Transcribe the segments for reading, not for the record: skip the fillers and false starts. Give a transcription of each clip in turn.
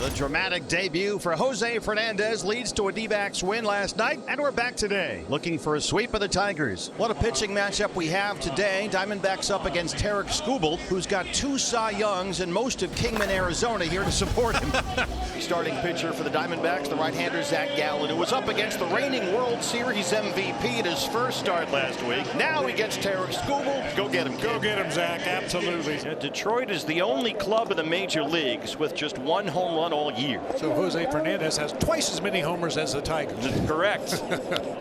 The dramatic debut for Jose Fernandez leads to a D-backs win last night, and we're back today looking for a sweep of the Tigers. What a pitching matchup we have today. Diamondbacks up against Tarik Skubal, who's got 2 Cy Youngs and most of Kingman, Arizona here to support him. Starting pitcher for the Diamondbacks, the right-hander Zach Gallen, who was up against the reigning World Series MVP at his first start last week. Now he gets Tarik Skubal. Go get him, kid. Go get him, Zach. Absolutely. Detroit is the only club in the major leagues with just 1 home run all year. So Jose Fernandez has twice as many homers as the Tigers. Correct.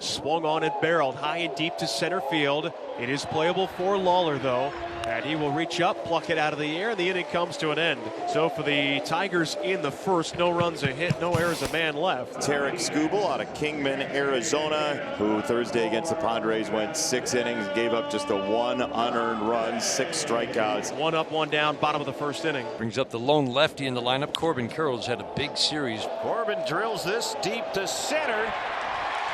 Swung on and barreled high and deep to center field. It is playable for Lawler, though, and he will reach up, pluck it out of the air, and the inning comes to an end. So for the Tigers in the first, no runs a hit, no errors, a man left. Tarik Skubal out of Kingman, Arizona, who Thursday against the Padres went 6 innings, gave up just the 1 unearned run, 6 strikeouts. 1 up, 1 down, bottom of the first inning. Brings up the lone lefty in the lineup. Carroll's had a big series. Corbin drills this deep to center.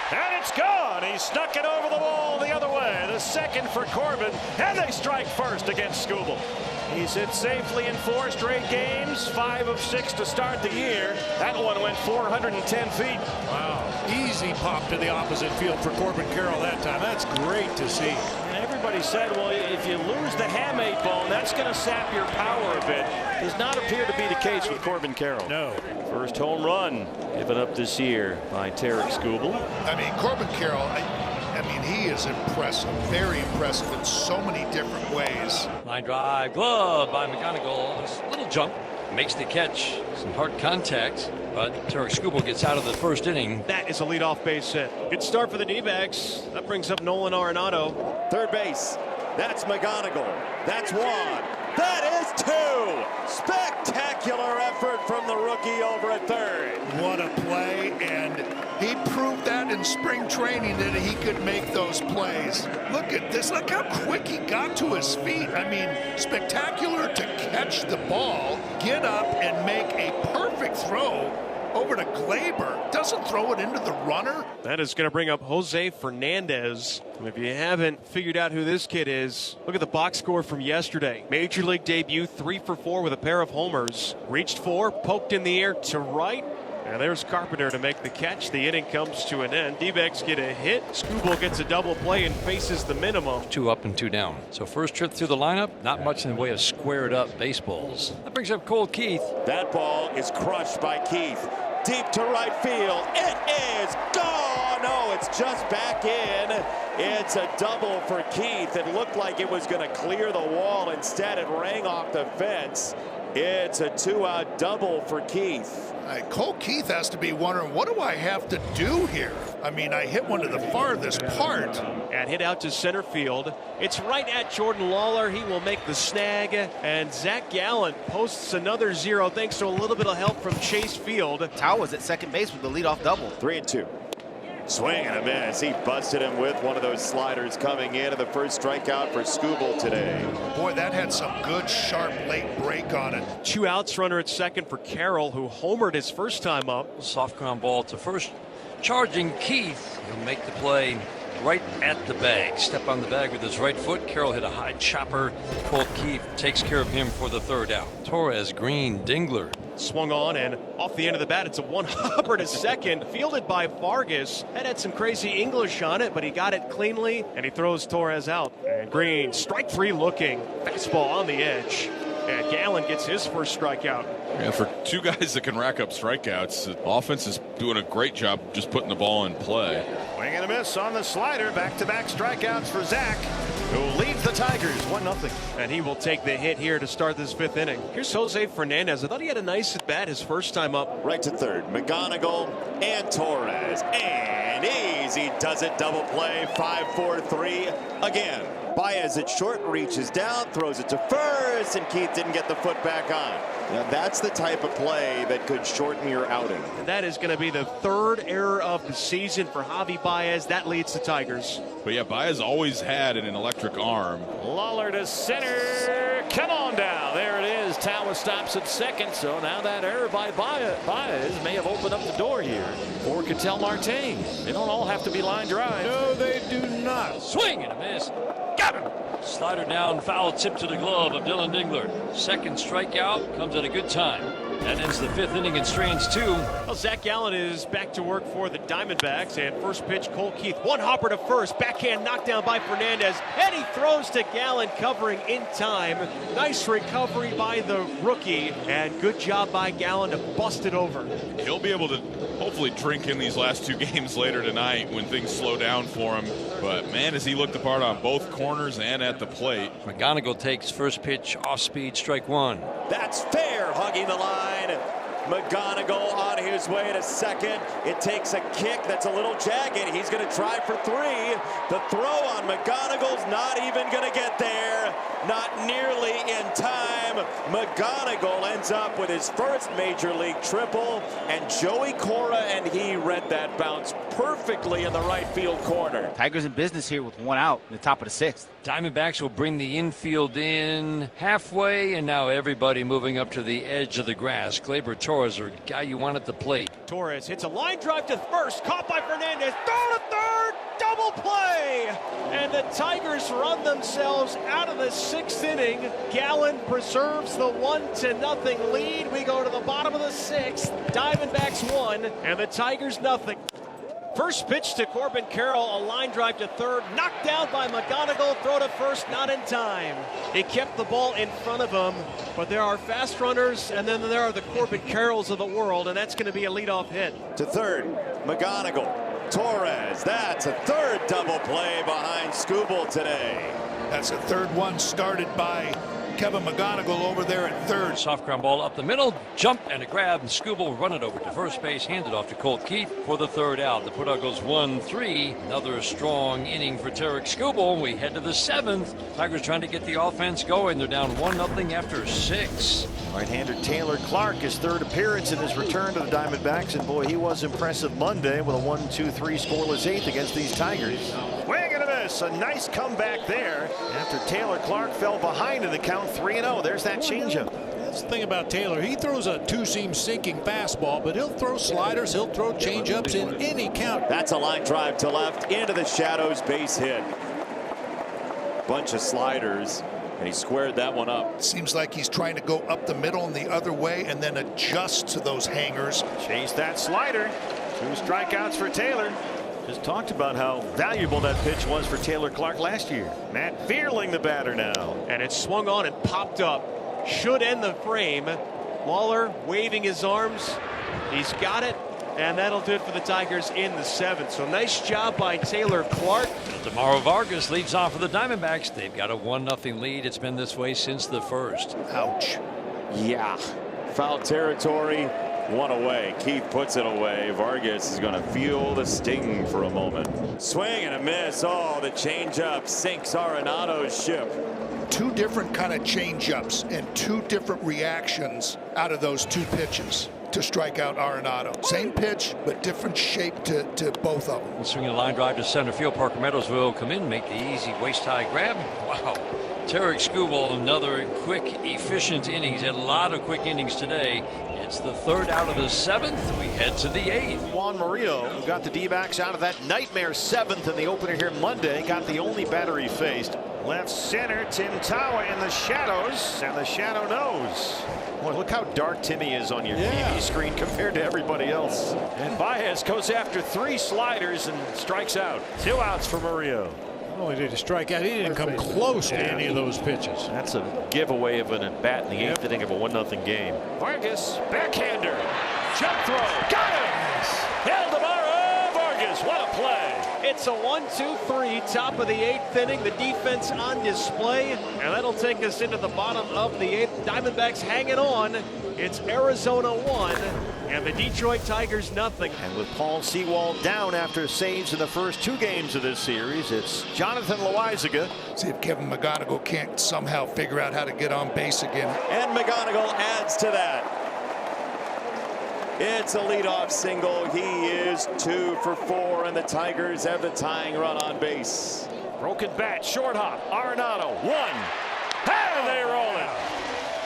And it's gone. He snuck it over the wall the other way. The second for Corbin. And they strike first against Skubal. He's hit safely in 4 straight games. 5 of 6 to start the year. That one went 410 feet. Wow. Easy pop to the opposite field for Corbin Carroll that time. That's great to see. And everybody said, well, if you lose the hamate bone, that's going to sap your power a bit. Does not appear to be the case with Corbin Carroll. No. First home run given up this year by Tarik Skubal. I mean, Corbin Carroll, I mean, he is impressive, very impressive in so many different ways. Line drive, glove by McGonigal. A little jump, makes the catch. Some hard contact, but Tarik Skubal gets out of the first inning. That is a leadoff base hit. Good start for the D-backs. That brings up Nolan Arenado. Third base, that's McGonigal. That's 1. That is 2. Spectacular effort from the rookie over at third. What a play, and he proved that in spring training that he could make those plays. Look at this. Look how quick he got to his feet. I mean, spectacular to catch the ball, get up, and make a perfect throw over to Glaber. Doesn't throw it into the runner. That is going to bring up Jose Fernandez. And if you haven't figured out who this kid is, look at the box score from yesterday. Major league debut, 3 for 4 with a pair of homers. Reached 4, poked in the air to right. And there's Carpenter to make the catch. The inning comes to an end. D-backs get a hit. Skubal gets a double play and faces the minimum. 2 up and 2 down. So first trip through the lineup, not much in the way of squared up baseballs. That brings up Cole Keith. That ball is crushed by Keith. Deep to right field. It is gone. No, it's just back in. It's a double for Keith. It looked like it was going to clear the wall. Instead, it rang off the fence. It's a 2-out double for Keith. Cole Keith has to be wondering, what do I have to do here? I mean, I hit one to the farthest part. And hit out to center field. It's right at Jordan Lawler. He will make the snag. And Zach Gallen posts another 0 thanks to a little bit of help from Chase Field. Tao was at second base with the leadoff double. 3-2. Swing and a miss. He busted him with one of those sliders coming in, and the first strikeout for Skubal today. Boy, that had some good, sharp, late break on it. 2 outs, runner at second for Carroll, who homered his first time up. Soft ground ball to first. Charging Keith. He'll make the play right at the bag. Step on the bag with his right foot. Carroll hit a high chopper. Colt Keith takes care of him for the 3rd out. Torres, Green, Dingler. Swung on and off the end of the bat. It's a 1-hopper to second, fielded by Vargas. That had some crazy English on it, but he got it cleanly, and he throws Torres out. And Green, strike 3 looking. Fastball on the edge. And Gallen gets his first strikeout. Yeah, for 2 guys that can rack up strikeouts, the offense is doing a great job just putting the ball in play. Swing and a miss on the slider. Back-to-back strikeouts for Zach, who leads the Tigers 1-0. And he will take the hit here to start this 5th inning. Here's Jose Fernandez. I thought he had a nice at-bat his first time up. Right to third. McGonigal and Torres. And easy does it. Double play. 5-4-3 again. Baez at short, reaches down, throws it to first, and Keith didn't get the foot back on. Now that's the type of play that could shorten your outing. And that is going to be the 3rd error of the season for Javi Baez. That leads the Tigers. But yeah, Baez always had an electric arm. Lawler to center. Come on down. There it is. Tawa stops at second. So now that error by Baez may have opened up the door here for Ketel Marte. They don't all have to be line drive. No, they do not. Swing and a miss. Got him. Slider down, foul tip to the glove of Dylan Dingler. 2nd strikeout comes at a good time. That ends the 5th inning in Strange 2. Well, Zach Gallen is back to work for the Diamondbacks, and first pitch, Cole Keith, one hopper to first, backhand knockdown by Fernandez, and he throws to Gallen, covering in time. Nice recovery by the rookie, and good job by Gallen to bust it over. He'll be able to hopefully drink in these last 2 games later tonight when things slow down for him. But man, has he looked the part on both corners and at the plate. McGonigal takes first pitch off speed, strike 1. That's fair, hugging the line. McGonigal on his way to second. It takes a kick that's a little jagged. He's going to try for 3. The throw on McGonigal's not even going to get there. Not nearly in time. McGonigal ends up with his first major league triple, and Joey Cora and he read that bounce perfectly in the right field corner. Tigers in business here with 1 out in the top of the 6th. Diamondbacks will bring the infield in halfway, and now everybody moving up to the edge of the grass. Gleyber Torres, or guy you want at the plate. Torres hits a line drive to first, caught by Fernandez, throw to third, double play! And the Tigers run themselves out of the 6th inning. Gallen preserves the 1-0 lead. We go to the bottom of the 6th. Diamondbacks 1 and the Tigers nothing. First pitch to Corbin Carroll, a line drive to third, knocked down by McGonigal, throw to first, not in time. He kept the ball in front of him, but there are fast runners, and then there are the Corbin Carrolls of the world, and that's going to be a leadoff hit. To third, McGonigal. Torres, that's a 3rd double play behind Skubal today. That's a 3rd one started by Kevin McGonigal over there at 3rd. Soft ground ball up the middle, jump and a grab, and Skubal will run it over to first base, handed off to Colt Keith for the 3rd out. The putout goes 1-3. Another strong inning for Tarek Skubal. We head to the 7th. Tigers trying to get the offense going. They're down 1-0 after 6. Right-hander Taylor Clark, his 3rd appearance in his return to the Diamondbacks, and boy, he was impressive Monday with a 1-2-3 scoreless 8th against these Tigers. Swing and a miss, a nice comeback there after Taylor Clark fell behind in the count 3-0. There's that changeup. That's the thing about Taylor. He throws a 2-seam sinking fastball, but he'll throw sliders, he'll throw changeups in any count. That's a line drive to left into the shadows, base hit. Bunch of sliders, and he squared that one up. Seems like he's trying to go up the middle and the other way and then adjust to those hangers. Chase that slider. 2 strikeouts for Taylor. Just talked about how valuable that pitch was for Taylor Clark last year. Matt Vierling, the batter now. And it swung on and popped up. Should end the frame. Waller waving his arms. He's got it. And that'll do it for the Tigers in the 7th. So nice job by Taylor Clark. Demaro Vargas leads off for the Diamondbacks. They've got a 1-0 lead. It's been this way since the 1st. Ouch. Yeah. Foul territory. 1 away. Keith puts it away. Vargas is going to feel the sting for a moment. Swing and a miss. Oh, the changeup sinks Arenado's ship. 2 different kind of changeups and 2 different reactions out of those 2 pitches to strike out Arenado. Same pitch, but different shape to both of them. Swinging a line drive to center field. Parker Meadows will come in, make the easy waist-high grab. Wow. Tarek Skubal, another quick, efficient inning. He's had a lot of quick innings today. It's the 3rd out of the 7th. We head to the 8th. Juan Murillo, who got the D-backs out of that nightmare 7th in the opener here Monday, got the only batter he faced. Left center, Tim Tawa in the shadows, and the shadow knows. Boy, look how dark Timmy is on your TV screen compared to everybody else. And Baez goes after 3 sliders and strikes out. 2 outs for Murillo. Not only did he strike out, he didn't come close to any of those pitches. That's a giveaway of an at-bat in the 8th inning of a 1-0 game. Vargas, backhander, jump throw, got him! Eldemaro Vargas, what a play! It's a 1-2-3, top of the 8th inning. The defense on display, and that'll take us into the bottom of the 8th. Diamondbacks hanging on. It's Arizona 1 and the Detroit Tigers nothing. And with Paul Sewald down after saves in the first 2 games of this series, it's Jonathan Loaizaga. See if Kevin McGonigal can't somehow figure out how to get on base again. And McGonigal adds to that. It's a leadoff single. He is 2 for 4, and the Tigers have the tying run on base. Broken bat, short hop, Arenado, 1. And they roll it.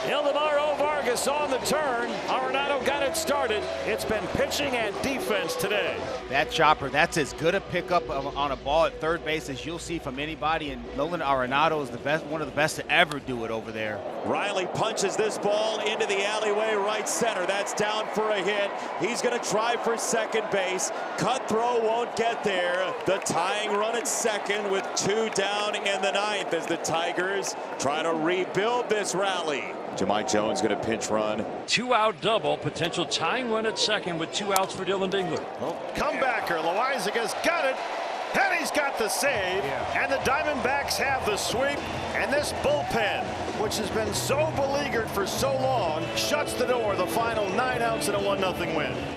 Eldemaro Vargas Vegas on the turn. Arenado got it started. It's been pitching and defense today. That chopper, that's as good a pickup on a ball at third base as you'll see from anybody, and Nolan Arenado is the best, one of the best to ever do it over there. Riley punches this ball into the alleyway right center. That's down for a hit. He's going to try for second base. Cut throw won't get there. The tying run at second with 2 down in the 9th as the Tigers try to rebuild this rally. Jahmai Jones going to pinch run. 2-out double, potential tying run at second with 2 outs for Dylan Dingler. Comebacker, Loizaga's got it. And he's got the save. And the Diamondbacks have the sweep. And this bullpen, which has been so beleaguered for so long, shuts the door. The final 9 outs and a 1-0 win.